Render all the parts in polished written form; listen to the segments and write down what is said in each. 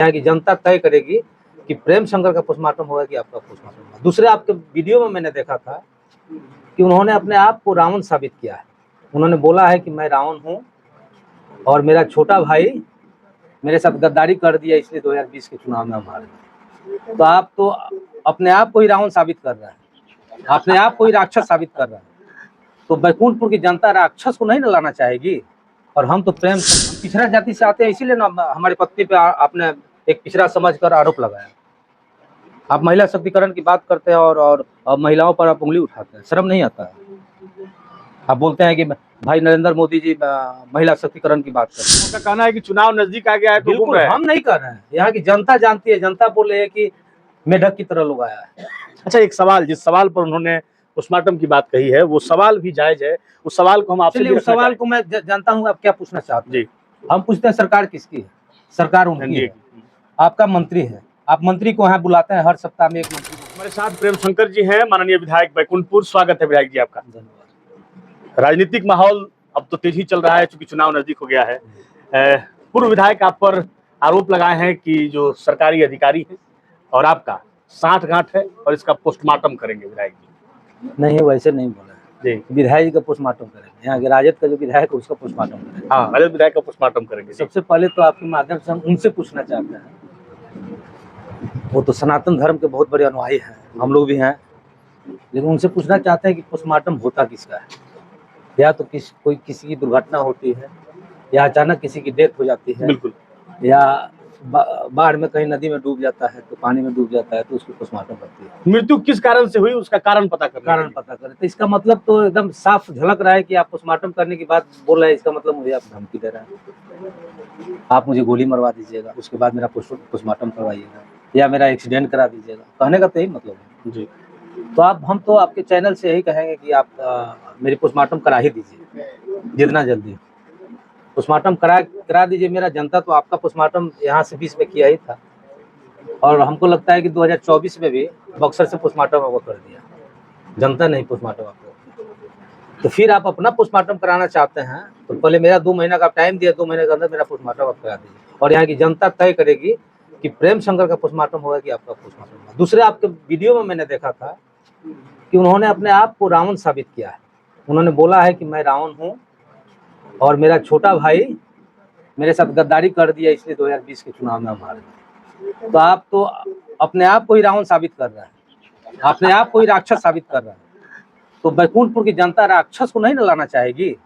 यहाँ की जनता तय करेगी कि प्रेम शंकर का पोस्टमार्टम होगा कि आपका पोस्टमार्टम होगा। दूसरे आपके वीडियो में मैंने देखा था कि उन्होंने अपने आप को रावण साबित किया है। उन्होंने बोला है कि मैं रावण हूँ और मेरा छोटा भाई मेरे साथ गद्दारी कर दिया, इसलिए 2020 के चुनाव में हम हारे। तो आप तो अपने आप को ही रावण साबित कर रहा है, अपने आप को ही राक्षस साबित कर रहा है। तो बैकुंठपुर की जनता राक्षस को नहीं न लाना चाहेगी। और हम तो प्रेम पिछड़ा जाति से आते हैं, इसीलिए ना हमारी पत्नी पे आपने एक पिछड़ा समझकर आरोप लगाया। आप महिला शक्तिकरण की बात करते हैं और महिलाओं पर आप उंगली उठाते हैं, शर्म नहीं आता है। आप बोलते हैं कि भाई नरेंद्र मोदी जी महिला शक्तिकरण की बात करते हैं। उनका कहना है कि चुनाव नजदीक आ गया है तो बिल्कुल हम नहीं कर रहे हैं, यहाँ की जनता जानती है। जनता बोले है कि मेढक की तरह लोग आया है। अच्छा, एक सवाल, जिस सवाल पर उन्होंने पोस्टमार्टम की बात कही है वो सवाल भी जायज है। उस सवाल को हम आपसे उस सवाल को मैं जानता हूँ आप क्या पूछना चाहते हैं। जी, हम पूछते हैं सरकार किसकी है? सरकार उनकी है। आपका मंत्री है, आप मंत्री को यहाँ बुलाते हैं हर सप्ताह में एक मंत्री। हमारे साथ प्रेम शंकर जी हैं, माननीय विधायक बैकुंठपुर। स्वागत है विधायक जी आपका। धन्यवाद। राजनीतिक माहौल अब तो तेजी चल रहा है क्योंकि चुनाव नजदीक हो गया है। पूर्व विधायक आप पर आरोप लगाए हैं कि जो सरकारी अधिकारी हैं और आपका साठगांठ है और इसका पोस्टमार्टम करेंगे विधायक जी। नहीं, वैसे नहीं बोला जी, विधायक जी का पोस्टमार्टम करेंगे। यहाँ के राजद का जो विधायक है उसका पोस्टमार्टम करेंगे। हाँ, राजद विधायक का पोस्टमार्टम करेंगे। सबसे पहले तो आपके माध्यम से हम उनसे पूछना चाहते हैं, वो तो सनातन धर्म के बहुत बड़े अनुयायी हैं, हम लोग भी हैं, लेकिन उनसे पूछना चाहते हैं कि पोस्टमार्टम होता किसका है? या तो कोई किसी की दुर्घटना होती है, या अचानक किसी की डेथ हो जाती है, बिल्कुल, या बाढ़ में कहीं नदी में डूब जाता है, तो पानी में डूब जाता है, तो उसकी पोस्टमार्टम करती है। मृत्यु किस कारण से हुई उसका कारण पता करें। तो इसका मतलब तो एकदम साफ झलक रहा है कि आप पोस्टमार्टम करने की बात बोल रहे हैं। इसका मतलब मुझे आप धमकी दे रहे हैं, आप मुझे गोली मरवा दीजिएगा, उसके बाद मेरा पोस्टमार्टम करवाइएगा, या मेरा एक्सीडेंट करा दीजिएगा। कहने का तो यही मतलब है जी। तो हम तो आपके चैनल से यही कहेंगे कि आप मेरी पोस्टमार्टम करा ही दीजिए, जितना जल्दी पोस्टमार्टम करा दीजिए। मेरा जनता तो आपका पोस्टमार्टम यहाँ से 20 में किया ही था, और हमको लगता है कि 2024 में भी बक्सर से पोस्टमार्टम आपको कर दिया, जनता नहीं पोस्टमार्टम आपको। तो फिर आप अपना पोस्टमार्टम कराना चाहते हैं तो पहले मेरा 2 महीना का टाइम दिया, 2 महीने के अंदर मेरा पोस्टमार्टम आप करा दीजिए, और यहाँ की जनता तय करेगी कि प्रेम शंकर का पोस्टमार्टम होगा कि आपका पोस्टमार्टम होगा। दूसरे आपके वीडियो में मैंने देखा था कि उन्होंने अपने आप को रावण साबित किया है। उन्होंने बोला है कि मैं रावण हूँ और मेरा छोटा भाई मेरे साथ गद्दारी कर दिया, इसलिए 2020 के चुनाव में हम हारे। तो आप तो अपने आप को ही रावण साबित कर रहा है, अपने आप को ही राक्षस साबित कर रहा है। तो बैकुंठपुर की जनता राक्षस को नहीं न लाना चाहेगी।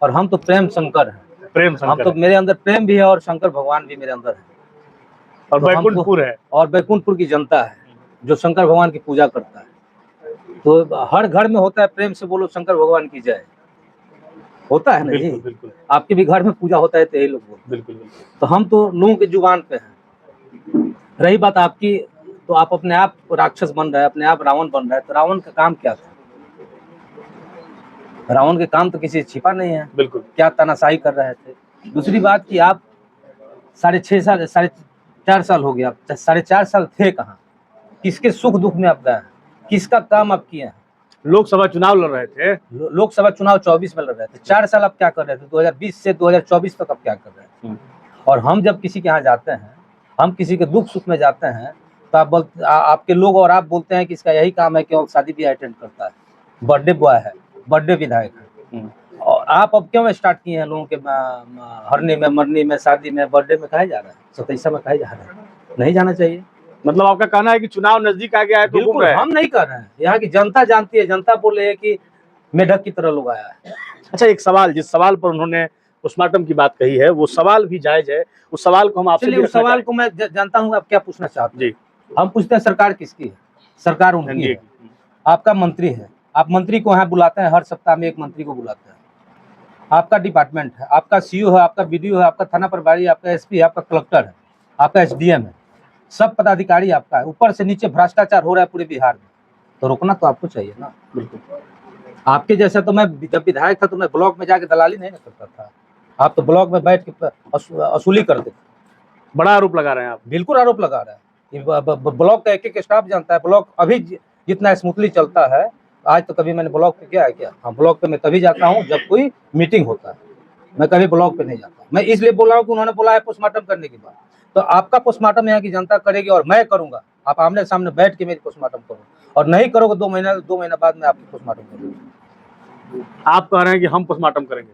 और हम तो प्रेम शंकर हैं, प्रेम शंकर हम तो मेरे अंदर प्रेम भी है और शंकर भगवान भी मेरे अंदर है। और तो बैकुंठपुर है और बैकुंठपुर की जनता है जो शंकर भगवान की पूजा करता है। तो हर घर में होता है प्रेम से बोलो शंकर भगवान की जय, होता है ना जी। बिल्कुल, आपके भी घर में पूजा होता है तो यही लोग बोलते हैं। बिल्कुल। तो हम तो लोगों की जुबान पे हैं। रही बात आपकी, तो आप अपने आप राक्षस बन रहे हैं, अपने आप रावण बन रहे हैं। तो रावण का काम क्या था? रावण के काम तो किसी से छिपा नहीं है, बिल्कुल। क्या तानाशाही कर रहे थे। दूसरी बात कि आप 4.5 साल हो गया, 4.5 साल थे कहाँ? किसके सुख दुख में आप गए हैं? किसका काम आप किए हैं? लोकसभा चुनाव लड़ रहे थे, लोकसभा चुनाव 24 में लड़ रहे थे। 4 साल आप क्या कर रहे थे? 2020 से 2024 तक आप क्या कर रहे थे? और हम जब किसी के यहाँ जाते हैं, हम किसी के दुख सुख में जाते हैं, तो आपके लोग और आप बोलते हैं कि इसका यही काम है कि वो शादी भी अटेंड करता है, बर्थडे बॉय है, बर्थडे विधायक है। और आप अब क्यों स्टार्ट किए हैं लोगों के हरने में, मरने में, शादी में, बर्थडे में कहे जा रहा है, 27 में कहे जा रहा है? नहीं जाना चाहिए। मतलब आपका कहना है कि चुनाव नजदीक आ गया है तो बिल्कुल हम नहीं कर रहे हैं, यहाँ की जनता जानती है। जनता बोले है कि मेढक की तरह लोग आया है। अच्छा, एक सवाल, जिस सवाल पर उन्होंने पोस्टमार्टम की बात कही है वो सवाल भी जायज है। उस सवाल को हम आपसे उस सवाल को मैं जानता हूँ आप क्या पूछना चाहते हैं। जी, हम पूछते हैं सरकार किसकी है? सरकार उनकी है। आपका मंत्री है, आप मंत्री को यहाँ बुलाते हैं, हर सप्ताह में एक मंत्री को बुलाते हैं। आपका डिपार्टमेंट है, आपका सीओ है, आपका बीडीओ है, आपका थाना प्रभारी, आपका एसपी है, आपका कलेक्टर है, आपका एसडीएम है, सब पदाधिकारी आपका है। ऊपर से नीचे भ्रष्टाचार हो रहा है पूरे बिहार में, तो रोकना तो आपको चाहिए ना। बिल्कुल। आपके जैसा तो मैं जब विधायक था तो मैं ब्लॉक में जाके दलाली नहीं करता था। आप तो ब्लॉक में बैठ के वसूली करते थे। बड़ा आरोप लगा रहे हैं आप। बिल्कुल आरोप लगा रहे हैं। ब्लॉक का एक स्टाफ जानता है। ब्लॉक अभी जितना स्मूथली चलता है, आज तो कभी मैंने ब्लॉक पे गया है क्या? हाँ, ब्लॉक पे मैं तभी जाता हूँ जब कोई मीटिंग होता है, मैं कभी ब्लॉक पे नहीं जाता। मैं इसलिए बोल रहा हूँ कि उन्होंने बोला है पोस्टमार्टम करने की बात, तो आपका पोस्टमार्टम यहाँ की जनता करेगी और मैं करूंगा। आप आमने सामने बैठ के मेरी पोस्टमार्टम करो, और नहीं करोगे 2 महीना बाद मैं आपकी पोस्टमार्टम करूंगा। आप कह रहे हैं कि हम पोस्टमार्टम करेंगे?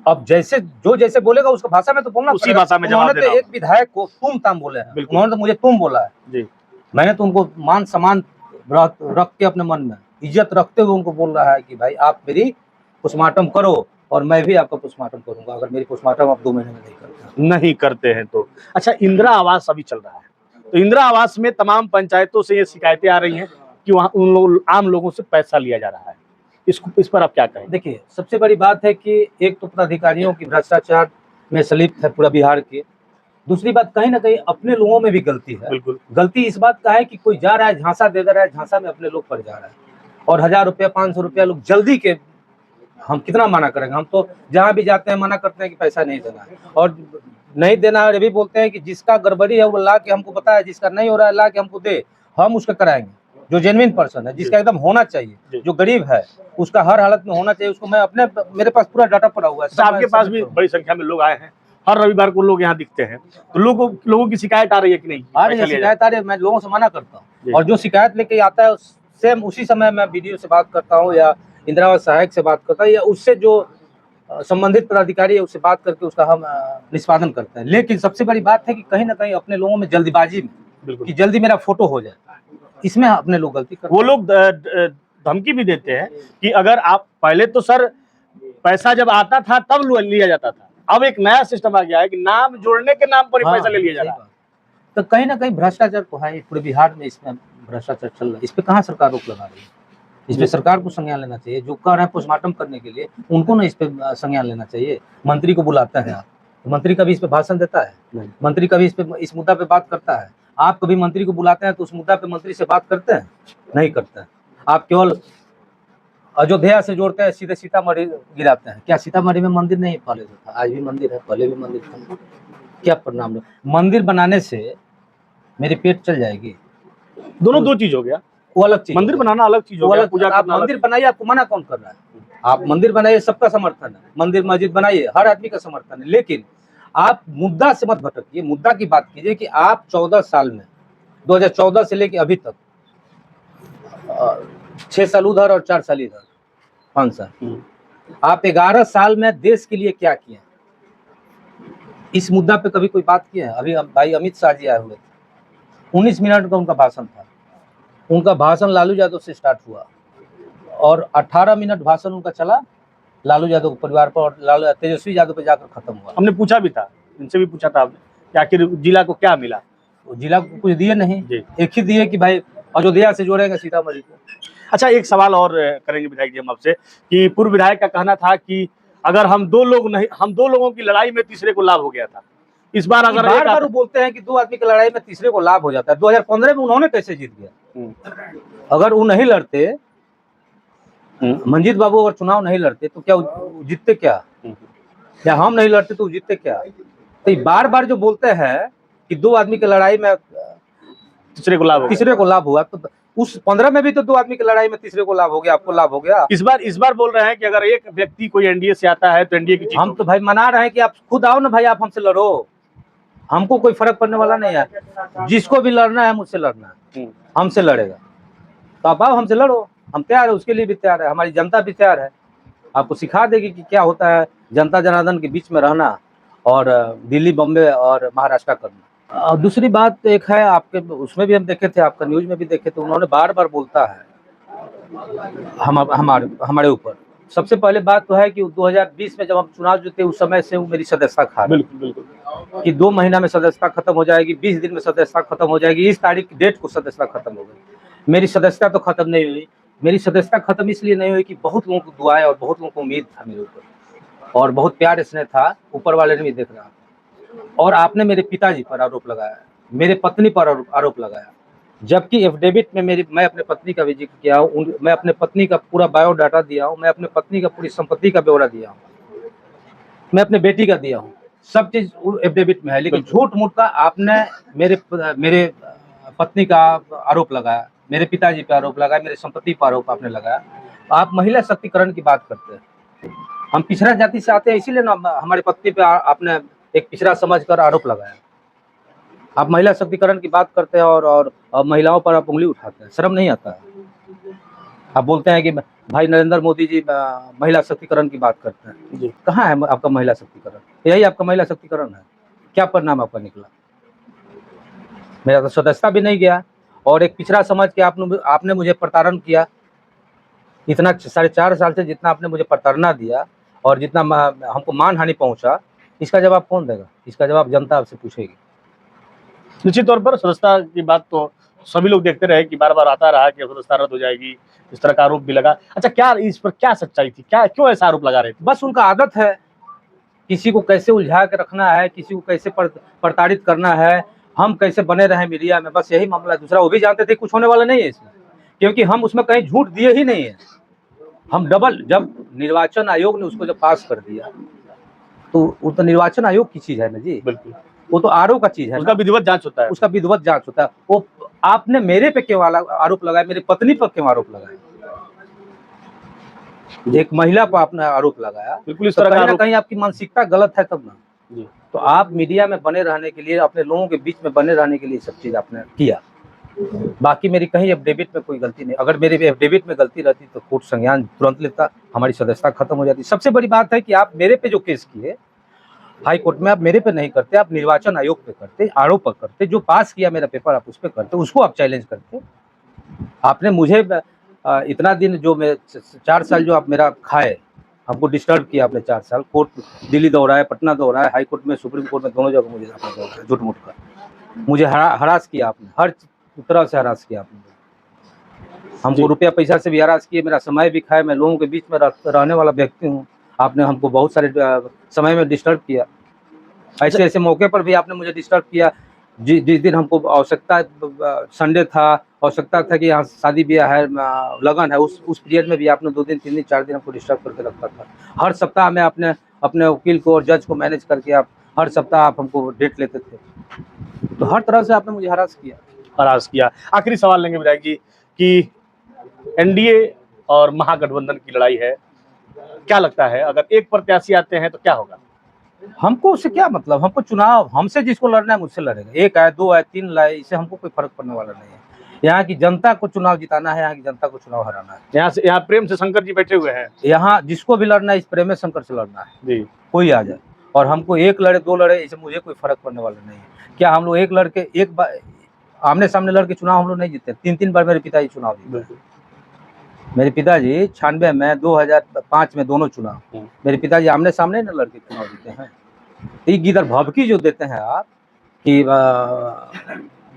अब जैसे बोलेगा उसका भाषा में तो बोलना उसी पड़ेगा। भाषा में जवाब उन्होंने देना तो एक विधायक को तुम ताम बोले हैं, बिल्कुल। उन्होंने तो मुझे तुम बोला है जी। मैंने तो उनको मान सम्मान रख के अपने मन में इज्जत रखते हुए उनको बोल रहा है कि भाई आप मेरी पोस्टमार्टम करो और मैं भी आपका पोस्टमार्टम करूंगा, अगर मेरी पोस्टमार्टम आप 2 महीने में नहीं करते हैं तो। अच्छा, इंदिरा आवास अभी चल रहा है, तो इंदिरा आवास में तमाम पंचायतों से ये शिकायतें आ रही हैं कि वहाँ आम लोगों से पैसा लिया जा रहा है, इस पर आप क्या कहें? देखिए, सबसे बड़ी बात है कि एक तो पदाधिकारियों की भ्रष्टाचार में संलिप्त है पूरा बिहार के। दूसरी बात, कहीं ना कहीं अपने लोगों में भी गलती है। बिल्कुल। गलती इस बात का है कि कोई जा रहा है, झांसा दे रहा है, झांसा में अपने लोग पड़ जा रहा है, और 1000 रुपया 500 रुपया लोग जल्दी के, हम कितना मना करेंगे? हम तो जहाँ भी जाते हैं मना करते हैं कि पैसा नहीं देना है, और नहीं देना है ये भी बोलते हैं कि जिसका गड़बड़ी है वो ला के हमको बताया, जिसका नहीं हो रहा है ला के हमको दे, हम उसका कराएंगे। जो जेन्युइन पर्सन है, जिसका एकदम होना चाहिए, जो गरीब है उसका हर हालत में होना चाहिए, उसको मैं अपने, मेरे पास पूरा डाटा पड़ा हुआ है। आपके पास भी बड़ी संख्या में लोग आए हैं, हर रविवार को लोग यहाँ दिखते हैं, तो लोगों की शिकायत आ रही है कि नहीं? आ रही है शिकायत, आ रही है। मैं लोगों से मना करता हूँ, और जो शिकायत लेके आता है सेम उसी समय मैं वीडियो से बात करता हूँ, या इंदिरा आवास सहायक से बात करता हूँ, या उससे जो संबंधित पदाधिकारी है उससे बात करके उसका हम निष्पादन करते हैं। लेकिन सबसे बड़ी बात है कि कहीं ना कहीं अपने लोगों में जल्दीबाजी में कि जल्दी मेरा फोटो हो जाए, इसमें अपने लोग गलती करते हैं। वो लोग धमकी भी देते हैं कि अगर आप, पहले तो सर पैसा जब आता था तब लिया जाता था, अब एक नया सिस्टम आ गया है कि नाम जोड़ने के नाम पर ही पैसा ले लिया जा रहा है। तो कहीं ना कहीं भ्रष्टाचार तो है पूरे बिहार में, इसमें भ्रष्टाचार चल रहा है। इस पे कहाँ सरकार रोक लगा रही है? इस पे सरकार को संज्ञान लेना चाहिए। जो कह रहे हैं पोस्टमार्टम करने के लिए, उनको ना इस पे संज्ञान लेना चाहिए। मंत्री को बुलाते हैं आप, मंत्री कभी इस पे भाषण देता है? मंत्री कभी इस मुद्दा पे बात करता है? आप कभी मंत्री को बुलाते हैं तो उस मुद्दा पे मंत्री से बात करते हैं? नहीं करते हैं। आप केवल अयोध्या से जोड़ते हैं, सीधे सीतामढ़ी गिराते हैं। क्या सीतामढ़ी में मंदिर नहीं पहले था? आज भी मंदिर है, पहले भी मंदिर था। क्या परिणाम? मंदिर बनाने से मेरी पेट चल जाएगी? दोनों दो चीज हो गया, वो अलग चीज। मंदिर बनाना अलग चीज हो गया, पूजा आप मंदिर बनाइए, आपको मना कौन कर रहा है? आप मंदिर बनाइए, सबका समर्थन है। मंदिर मस्जिद बनाइए, हर आदमी का समर्थन है। लेकिन आप मुद्दा से मत भटकिए, मुद्दा की बात कीजिए कि आप 14 साल में 2014 से लेके अभी तक 6 साल उधर और 4 साल इधर, 5 साल, आप 11 साल में देश के लिए क्या किए? इस मुद्दा पे कभी कोई बात किया है? अभी भाई अमित शाह जी आए हुए थे, 19 मिनट का उनका भाषण था। उनका भाषण लालू यादव से स्टार्ट हुआ और 18 मिनट भाषण उनका चला लालू यादव के परिवार पर, और तेजस्वी यादव पे जाकर खत्म हुआ। हमने पूछा भी था, इनसे भी पूछा था आपने कि आखिर जिला को क्या मिला? जिला को कुछ दिए नहीं, एक ही दिए कि भाई अयोध्या से जोड़ेगा सीतामढ़ी को। अच्छा, एक सवाल और करेंगे विधायक जी हम आपसे कि पूर्व विधायक का कहना था कि अगर हम दो लोगों की लड़ाई में तीसरे को लाभ हो गया था। इस बार अगर बार बोलते हैं कि 2 आदमी की लड़ाई में तीसरे को लाभ हो जाता है। 2015 में उन्होंने कैसे जीत गया? अगर वो नहीं लड़ते, मंजीत बाबू अगर चुनाव नहीं लड़ते तो क्या जीतते? क्या या हम नहीं लड़ते तो जीतते क्या? तो बार बार जो बोलते हैं कि 2 आदमी की लड़ाई में तीसरे को लाभ हुआ, तो उस 15 में भी तो 2 आदमी की लड़ाई में तीसरे को लाभ हो गया, आपको लाभ हो गया। इस बार बोल रहे हैं कि अगर एक व्यक्ति कोई एनडीए से आता है तो एनडीए की जीत। हम तो भाई मना रहे हैं कि आप खुद आओ ना भाई, आप हमसे लड़ो, हमको कोई फर्क पड़ने वाला नहीं है। जिसको भी लड़ना है मुझसे लड़ना है, हमसे लड़ेगा तो आप आओ हमसे लड़ो, हम तैयार है, उसके लिए भी तैयार है, हमारी जनता भी तैयार है। आपको सिखा देगी कि क्या होता है जनता जनार्दन के बीच में रहना और दिल्ली, बम्बे और महाराष्ट्र करना। और दूसरी बात एक है, आपके उसमें भी हम देखे थे, आपका न्यूज में भी देखे थे, उन्होंने बार बार बोलता है हमारे ऊपर। सबसे पहले बात तो है कि 2020 में जब हम चुनाव जीते उस समय से वो मेरी सदस्यता खा रहे। बिल्कुल कि 2 महीना में सदस्यता खत्म हो जाएगी, 20 दिन में सदस्यता खत्म हो जाएगी, इस तारीख की डेट को सदस्यता खत्म हो गई। मेरी सदस्यता तो खत्म नहीं हुई। मेरी सदस्यता खत्म इसलिए नहीं हुई कि बहुत लोगों को दुआएं और बहुत लोगों को उम्मीद था मेरे ऊपर, और बहुत प्यार स्नेह था, ऊपर वाले ने भी देख रहा। और आपने मेरे पिताजी पर आरोप लगाया, मेरे पत्नी पर आरोप लगाया, जबकि एफिडेविट में मैं अपने पत्नी का भी जिक्र किया हूँ, मैं अपने पत्नी का पूरा बायोडाटा दिया हूँ, मैं अपने पत्नी का पूरी संपत्ति का ब्यौरा दिया हूँ, मैं अपने बेटी का दिया हूँ, सब चीज एफिडेविट में है। लेकिन झूठ मूठ का आपने मेरे पत्नी का आरोप लगाया, मेरे पिताजी पे आरोप लगाया, मेरे संपत्ति पर आरोप आपने लगाया। आप महिला शक्तिकरण की बात करते हैं। हम पिछड़ा जाति से आते हैं, इसीलिए ना हमारी पत्नी पे आपने एक पिछड़ा समझकर आरोप लगाया। आप महिला सशक्तिकरण की बात करते हैं और महिलाओं पर आप उंगली उठाते हैं, शर्म नहीं आता है? आप बोलते हैं कि भाई नरेंद्र मोदी जी महिला सशक्तिकरण की बात करते हैं। जी। कहाँ है आपका महिला सशक्तिकरण? यही आपका महिला सशक्तिकरण है? क्या परिणाम आपका निकला? मेरा तो सदस्यता भी नहीं गया, और एक पिछड़ा समझ के आपने मुझे प्रताड़न किया। इतना 4.5 साल से जितना आपने मुझे प्रताड़ना दिया और जितना हमको मानहानि पहुंचा, इसका जवाब कौन देगा? इसका जवाब जनता आपसे पूछेगी। निश्चित तौर पर सदस्यता की बात तो सभी लोग देखते रहे कि बार बार आता रहा कि सदस्यता रद्द हो जाएगी, इस तरह का आरोप भी लगा। अच्छा, क्या इस पर क्या सच्चाई थी, क्या क्यों ऐसा आरोप लगा रहे थे? बस उनका आदत है, किसी को कैसे उलझा के रखना है, किसी को कैसे प्रताड़ित करना है, हम कैसे बने रहे मीडिया में, बस यही मामला है। दूसरा वो भी जानते थे कुछ होने वाला नहीं है इसमें, क्योंकि हम उसमें कहीं झूठ दिए ही नहीं है। हम डबल, जब निर्वाचन आयोग ने उसको जब पास कर दिया, तो वो तो निर्वाचन आयोग की चीज है ना जी, बिल्कुल, वो तो आरओ का चीज है उसका ना, विधिवत जांच होता है। उसका विधिवत जांच होता है। वो आपने मेरे पे क्यों आरोप लगाया, मेरी पत्नी पर क्यों आरोप लगाया? एक महिला पर आपने आरोप लगाया, बिल्कुल इस तो तरह का कहीं ना आरोप। कहीं आपकी मानसिकता गलत है तब ना। जी। तो आप मीडिया में बने रहने के लिए, अपने लोगों के बीच में बने रहने के लिए सब चीज आपने किया। बाकी मेरी कहीं एफिडेविट में कोई गलती नहीं। अगर मेरे एफिडेविट में गलती रहती तो कोर्ट संज्ञान तुरंत लेता, हमारी सदस्यता खत्म हो जाती। सबसे बड़ी बात है कि आप मेरे पे जो केस किए हाई कोर्ट में, आप मेरे पे नहीं करते, आप निर्वाचन आयोग पे करते, आरोप पर करते, जो पास किया मेरा पेपर आप उस पर करते, उसको आप चैलेंज करते। आपने मुझे इतना दिन जो मैं 4 साल जो आप मेरा खाए, हमको डिस्टर्ब किया आपने 4 साल। कोर्ट दिल्ली दौड़ाया, पटना दौड़ाया, हाई कोर्ट में, सुप्रीम कोर्ट में, दोनों जगह मुझे आपने दौड़ाया झूठ मूठ कर। मुझे हरास किया आपने, हर तरह से हरास किया आपने। हमको रुपया पैसा से भी हरास किए, मेरा समय भी खाए। मैं लोगों के बीच में रहने वाला व्यक्ति हूँ। आपने हमको बहुत सारे समय में डिस्टर्ब किया। ऐसे ऐसे मौके पर भी आपने मुझे डिस्टर्ब किया। जिस दिन हमको आवश्यकता, संडे था, आवश्यकता था कि यहाँ शादी ब्याह है, लगन है, उस पीरियड में भी आपने 2 दिन 3 दिन 4 दिन हमको डिस्टर्ब करके रखा था। हर सप्ताह में आपने अपने वकील को और जज को मैनेज करके आप हर सप्ताह आप हमको डेट लेते थे। तो हर तरह से आपने मुझे हरास किया। हरास किया। आखिरी सवाल लेंगे विधायक जी कि एनडीए और महागठबंधन की लड़ाई है, क्या लगता है अगर एक प्रत्याशी आते हैं तो क्या होगा? हमको उससे क्या मतलब? हमको चुनाव, हमसे जिसको लड़ना है मुझसे लड़ेगा। 1 आए, 2 आए, 3 लाए, इससे हमको कोई फर्क पड़ने वाला नहीं है। यहाँ की जनता को चुनाव जिताना है, यहाँ की जनता को चुनाव हराना है। यहाँ प्रेम से शंकर जी बैठे हुए हैं। यहाँ जिसको भी लड़ना है, इस प्रेम शंकर से लड़ना है जी। कोई आ जाए। और हमको 1 लड़े 2 लड़े, इससे मुझे कोई फर्क पड़ने वाला नहीं है। क्या हम लोग 1 लड़के, 1 बार आमने सामने लड़के चुनाव हम लोग नहीं जीते? 3-3 बार मेरे पिताजी चुनाव जीते। मेरे पिताजी 96 में, 2005 में दोनों चुनाव मेरे पिताजी आमने सामने न लड़के चुनाव जीते हैं। तो गिदर भभकी जो देते हैं आप कि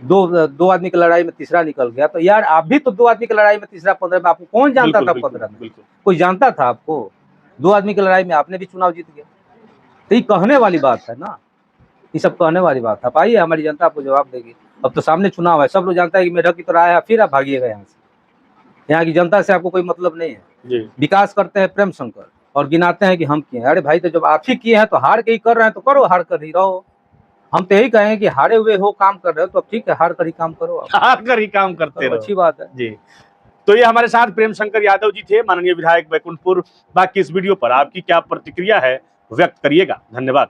दो आदमी की लड़ाई में तीसरा निकल गया, तो यार आप भी तो 2 आदमी की लड़ाई में तीसरा 15 में, आपको कौन जानता था? 15 में कोई जानता था आपको? 2 आदमी की लड़ाई में आपने भी चुनाव जीत गया। तो ये कहने वाली बात है ना, ये सब कहने वाली बात है। आइए, हमारी जनता आपको जवाब देगी। अब तो सामने चुनाव है, सब लोग जानता है कि मेढक की तरह आया, फिर आप भागिएगा यहाँ से। यहाँ की जनता से आपको कोई मतलब नहीं है जी। विकास करते हैं प्रेम शंकर और गिनाते हैं कि हम किए। अरे भाई, तो जब आप ही किए हैं तो हार के ही कर रहे हैं तो करो, हार कर ही रहो। हम तो यही कहें कि हारे हुए हो, काम कर रहे हो तो अब ठीक है, हार कर ही काम करो, हार कर ही काम करते रहो। अच्छी बात है जी। तो ये हमारे साथ प्रेम शंकर यादव जी थे, माननीय विधायक बैकुंठपुर। बाकी इस वीडियो पर आपकी क्या प्रतिक्रिया है व्यक्त करिएगा। धन्यवाद।